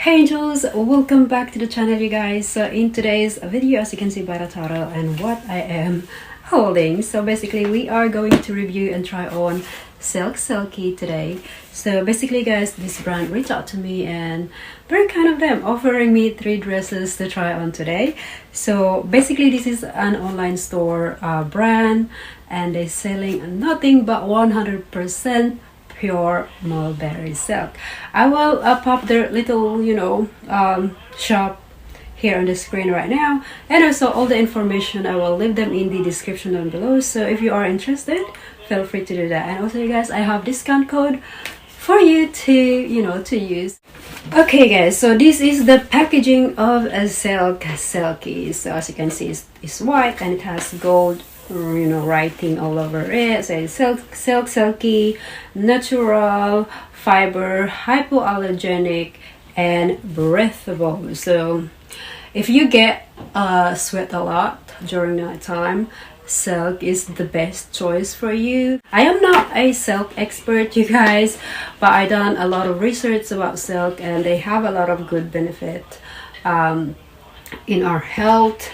Hey angels, welcome back to the channel you guys. So in today's video, as you can see by the title and what I am holding, so basically we are going to review and try on SilkSilky today. So basically guys, this brand reached out to me and very kind of them offering me 3 dresses to try on today. So basically this is an online store brand and they're selling nothing but 100% pure mulberry silk. I will pop their little shop here on the screen right now, and also all the information I will leave them in the description down below. So if you are interested, feel free to do that. And also you guys, I have discount code for you to use. Okay guys, so this is the packaging of a SilkSilky. So as you can see, it's white and it has gold writing all over it. So it's SilkSilky, natural fiber, hypoallergenic and breathable. So if you get sweat a lot during that time, silk is the best choice for you. I am not a silk expert you guys, but I done a lot of research about silk and they have a lot of good benefit in our health.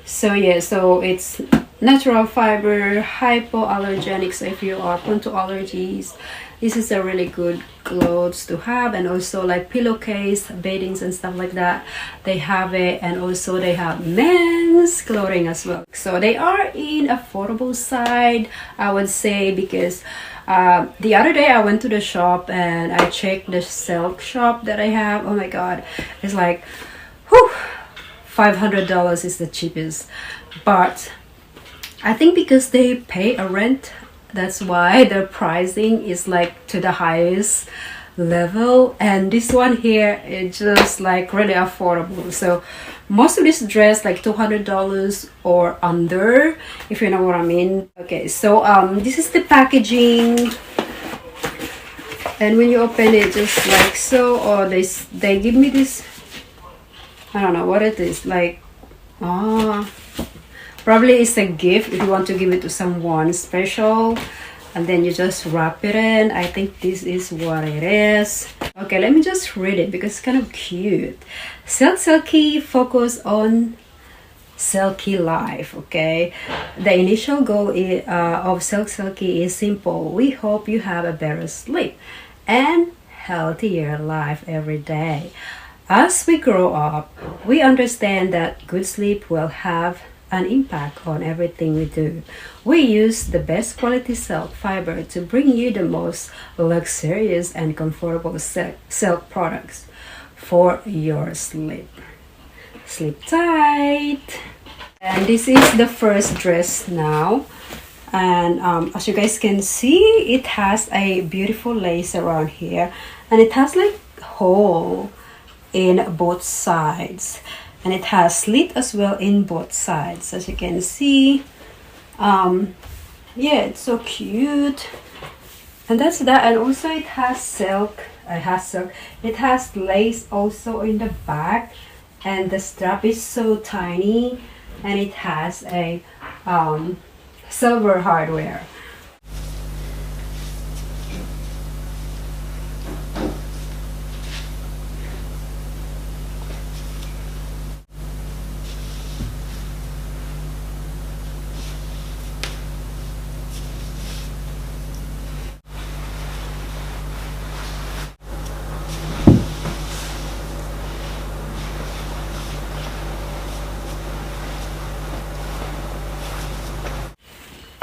So yeah, so it's natural fiber, hypoallergenic, so if you are prone to allergies, this is a really good clothes to have. And also like pillowcase, beddings and stuff like that, they have it. And also they have men's clothing as well. So they are in affordable side, I would say, because the other day I went to the shop and I checked the silk shop that I have. Oh my god, it's like whew, $500 is the cheapest. But I think because they pay a rent, that's why their pricing is like to the highest level. And this one here is just like really affordable. So most of this dress like $200 or under, if you know what I mean. Okay, so this is the packaging, and when you open it just like so, or they give me this, I don't know what it is, like probably it's a gift if you want to give it to someone special, and then you just wrap it in. I think this is what it is. Okay, let me just read it because it's kind of cute. SilkSilky focus on silky life. Okay, the initial goal of SilkSilky is simple. We hope you have a better sleep and healthier life every day. As we grow up, we understand that good sleep will have an impact on everything we do. We use the best quality silk fiber to bring you the most luxurious and comfortable silk products for your sleep. Sleep tight. And this is the first dress now. And as you guys can see, it has a beautiful lace around here, and it has like hole in both sides, and it has slit as well in both sides, as you can see. Yeah, it's so cute. And that's that. And also it has silk. It has lace also in the back, and the strap is so tiny, and it has a silver hardware.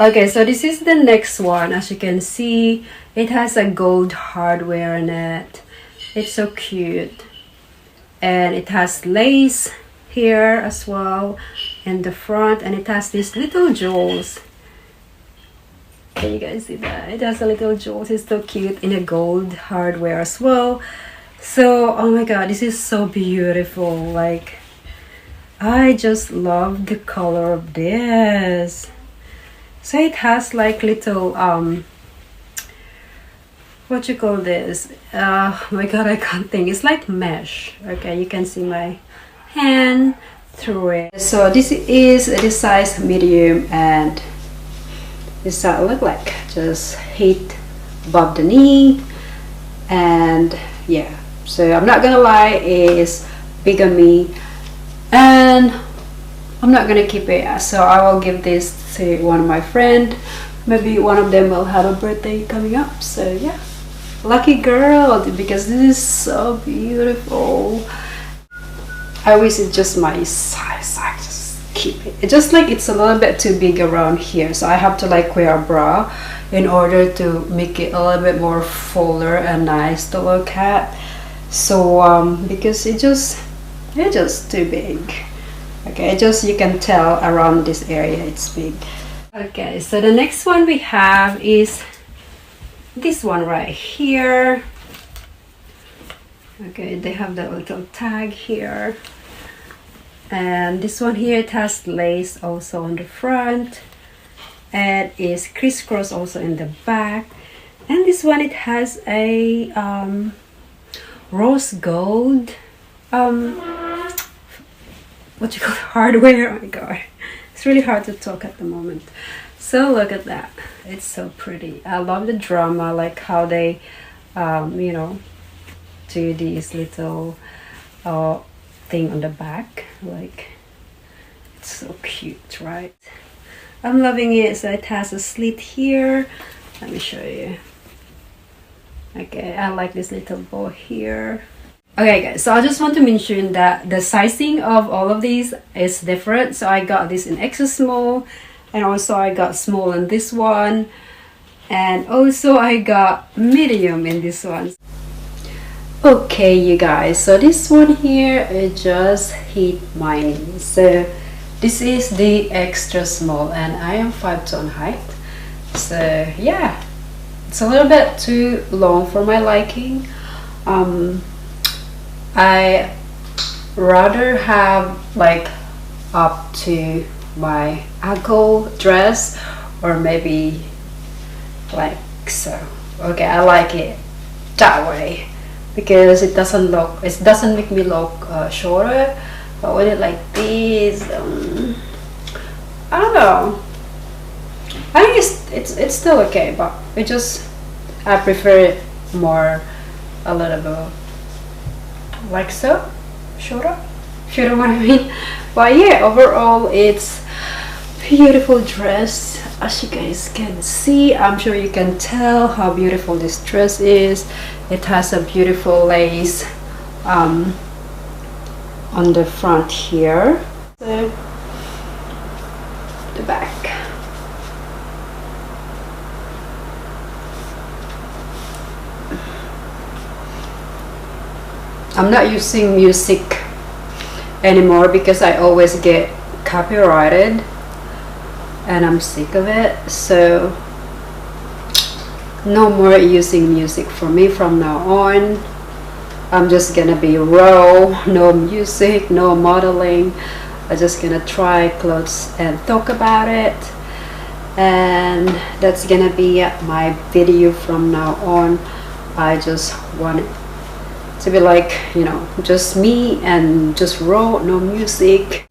Okay, so this is the next one. As you can see, it has a gold hardware in it. It's so cute. And it has lace here as well in the front, and it has these little jewels. Can you guys see that? It has a little jewels. It's so cute in a gold hardware as well. So oh my god, this is so beautiful. Like, I just love the color of this. So it has like little what you call this, oh my god, I can't think. It's like mesh. Okay, you can see my hand through it. So this is the size medium, and this how it look like. Just hit above the knee, and yeah, So I'm not gonna lie, it's big on me, and I'm not gonna keep it. So I will give this to one of my friend. Maybe one of them will have a birthday coming up. So yeah, lucky girl, because this is so beautiful. I wish it's just my size. I just keep it. It's just like it's a little bit too big around here, so I have to like wear a bra in order to make it a little bit more fuller and nice to look at. So because it's just too big. Okay, just you can tell around this area it's big. Okay, so the next one we have is this one right here. Okay, they have the little tag here, and this one here, it has lace also on the front and is crisscross also in the back. And this one, it has a rose gold what you call it, hardware. Oh my god, it's really hard to talk at the moment. So look at that, it's so pretty. I love the drama, like how they you know, do these little thing on the back. Like, it's so cute, right? I'm loving it. So it has a slit here. Let me show you. Okay, I like this little bow here. Okay guys, so I just want to mention that the sizing of all of these is different. So I got this in extra small, and also I got small in this one, and also I got medium in this one. Okay you guys, so this one here, it just hit my knee. So this is the extra small, and I am 5'2" in height. So yeah, it's a little bit too long for my liking. I rather have like up to my ankle dress, or maybe like so. Okay, I like it that way because it doesn't make me look shorter. But with it like this, I don't know, I think it's still okay, but I prefer it more a little bit like so, shorter, if you know what I mean. But yeah, overall it's beautiful dress. As you guys can see, I'm sure you can tell how beautiful this dress is. It has a beautiful lace on the front here. So the back. I'm not using music anymore because I always get copyrighted and I'm sick of it. So no more using music for me from now on. I'm just gonna be raw, no music, no modeling. I'm just gonna try clothes and talk about it, and that's gonna be my video from now on. I just want it to be like, you know, just me and just raw, no music.